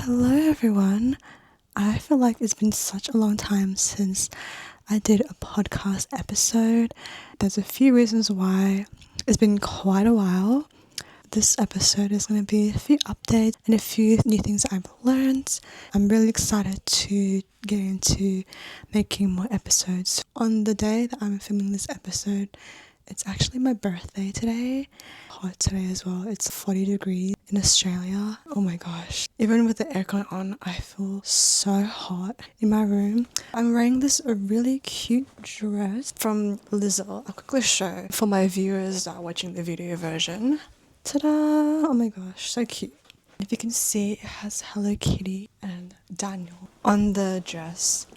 Hello everyone. I feel like it's been such a long time since I did a podcast episode. There's a few reasons why. It's been quite a while. This episode is going to be a few updates and a few new things that I've learned. I'm really excited to get into making more episodes. On the day that I'm filming this episode, it's actually my birthday today. Hot today as well. It's 40 degrees in Australia. Oh my gosh. Even with the aircon on, I feel so hot in my room. I'm wearing this really cute dress from Lizzo. I'll quickly show for my viewers that are watching the video version. Ta-da! Oh my gosh, so cute. If you can see, it has Hello Kitty and Daniel on the dress.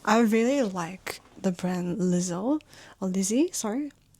I really like the brand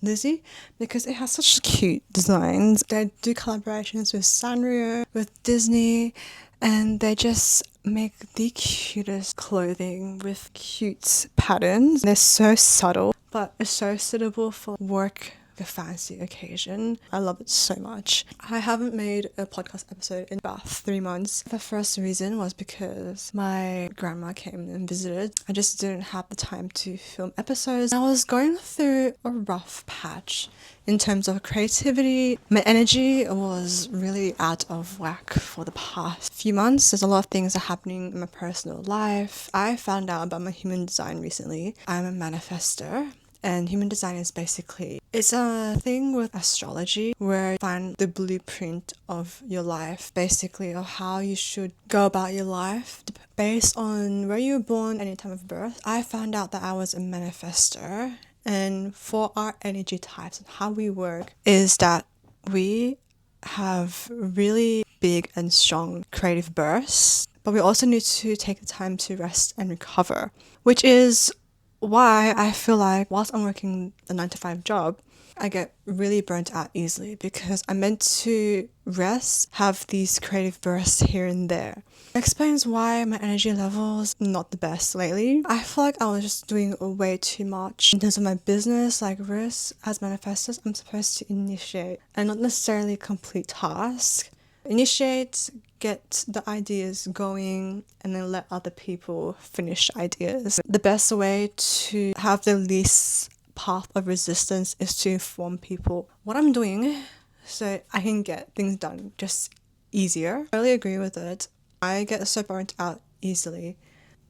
Lizzie, because it has such cute designs. They do collaborations with Sanrio, with Disney, and they just make the cutest clothing with cute patterns. They're so subtle, but it's so suitable for work, a fancy occasion. I love it so much. I haven't made a podcast episode in about 3 months. The first reason was because my grandma came and visited. I just didn't have the time to film episodes. I was going through a rough patch in terms of creativity. My energy was really out of whack for the past few months. There's a lot of things that are happening in my personal life. I found out about my human design recently. I'm a manifester. And human design is basically, it's a thing with astrology where you find the blueprint of your life, basically, of how you should go about your life based on where you were born and your time of birth. I found out that I was a manifester, and for our energy types and how we work is that we have really big and strong creative bursts, but we also need to take the time to rest and recover, which is why I feel like whilst I'm working a 9 to 5 job, I get really burnt out easily because I'm meant to rest, have these creative bursts here and there. It explains why my energy level's not the best lately. I feel like I was just doing way too much in terms of my business, like risk. As manifestors, I'm supposed to initiate and not necessarily complete tasks. Initiate, get the ideas going, and then let other people finish ideas. The best way to have the least path of resistance is to inform people what I'm doing so I can get things done just easier. I really agree with it. I get so burnt out easily.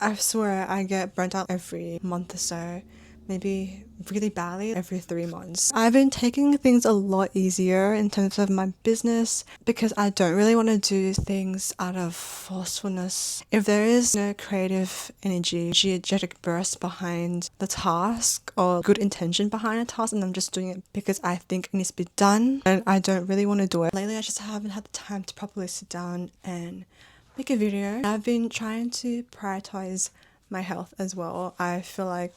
I swear I get burnt out every month or so. Maybe really badly every 3 months. I've been taking things a lot easier in terms of my business because I don't really want to do things out of forcefulness. If there is no creative energy, energetic burst behind the task or good intention behind a task, and I'm just doing it because I think it needs to be done and I don't really want to do it. Lately I just haven't had the time to properly sit down and make a video. I've been trying to prioritize my health as well. I feel like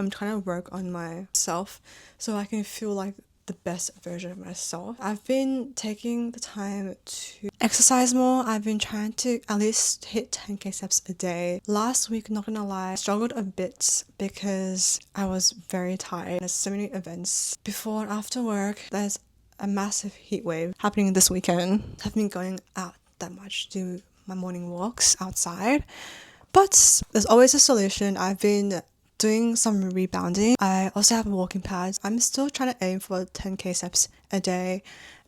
I'm trying to work on myself so I can feel like the best version of myself. I've been taking the time to exercise more. I've been trying to at least hit 10k steps a day. Last week, not gonna lie, I struggled a bit because I was very tired. There's so many events before and after work. There's a massive heat wave happening this weekend. I haven't been going out that much to do my morning walks outside, but there's always a solution. I've been doing some rebounding. I also have walking pads. I'm still trying to aim for 10k steps a day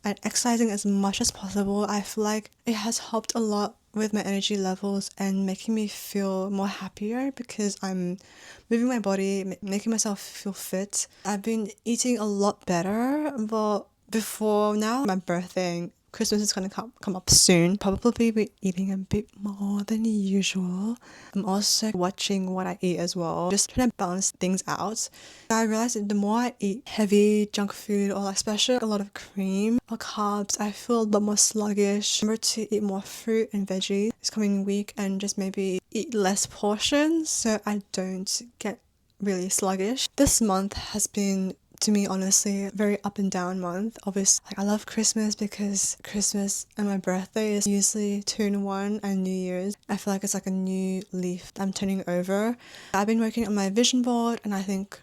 and exercising as much as possible. I feel like it has helped a lot with my energy levels and making me feel more happier because I'm moving my body, making myself feel fit. I've been eating a lot better, but before now, my birthday, Christmas is going to come up soon. Probably be eating a bit more than usual. I'm also watching what I eat as well, just trying to balance things out. I realized that the more I eat heavy junk food or like especially a lot of cream or carbs, I feel a lot more sluggish. Remember to eat more fruit and veggies this coming week and just maybe eat less portions so I don't get really sluggish. This month has been, to me, honestly, a very up and down month. Obviously, I love Christmas because Christmas and my birthday is usually 2 in 1, and New Year's. I feel like it's like a new leaf I'm turning over. I've been working on my vision board, and I think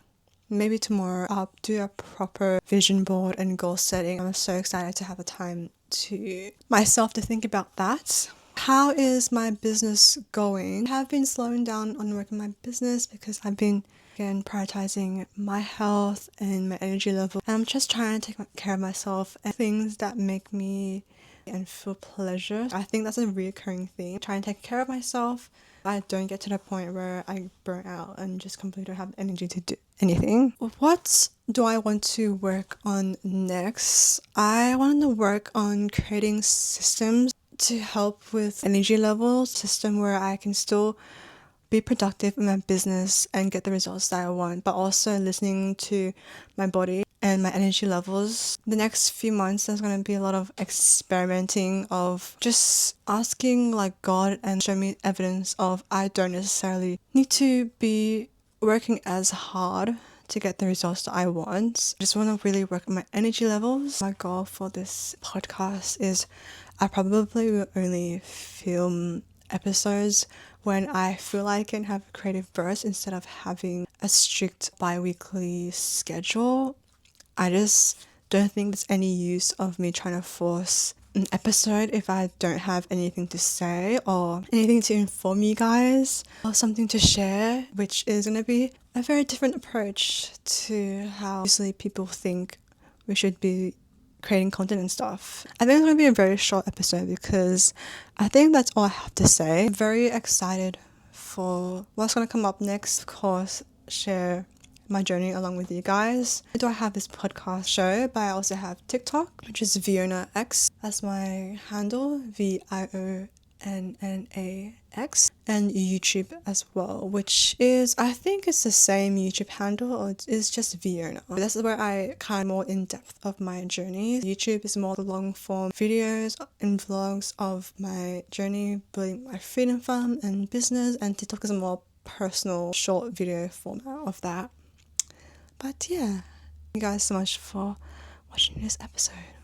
maybe tomorrow I'll do a proper vision board and goal setting. I'm so excited to have a time to myself to think about that. How is my business going? I have been slowing down on working my business because I've been again prioritizing my health and my energy level. And I'm just trying to take care of myself and things that make me and feel pleasure. I think that's a reoccurring theme. Trying to take care of myself. I don't get to the point where I burn out and just completely don't have energy to do anything. What do I want to work on next? I want to work on creating systems to help with energy levels, system where I can still be productive in my business and get the results that I want, but also listening to my body and my energy levels. The next few months, there's going to be a lot of experimenting of just asking like God and show me evidence of I don't necessarily need to be working as hard to get the results that I want. I just want to really work on my energy levels. My goal for this podcast is I probably will only film episodes when I feel like I can have a creative burst instead of having a strict bi-weekly schedule. I just don't think there's any use of me trying to force an episode if I don't have anything to say or anything to inform you guys or something to share, which is going to be a very different approach to how usually people think we should be creating content and stuff. I think it's going to be a very short episode because I think that's all I have to say. I'm very excited for what's going to come up next. Of course, share my journey along with you guys. I do have this podcast show, but I also have TikTok, which is Viona X. That's my handle, VIONNAX, and YouTube as well, which is, I think it's the same YouTube handle, or it's just Viona. This is where I kind of more in depth of my journey. YouTube is more the long form videos and vlogs of my journey building my freedom farm and business, and TikTok is a more personal short video format of that. But yeah, thank you guys so much for watching this episode.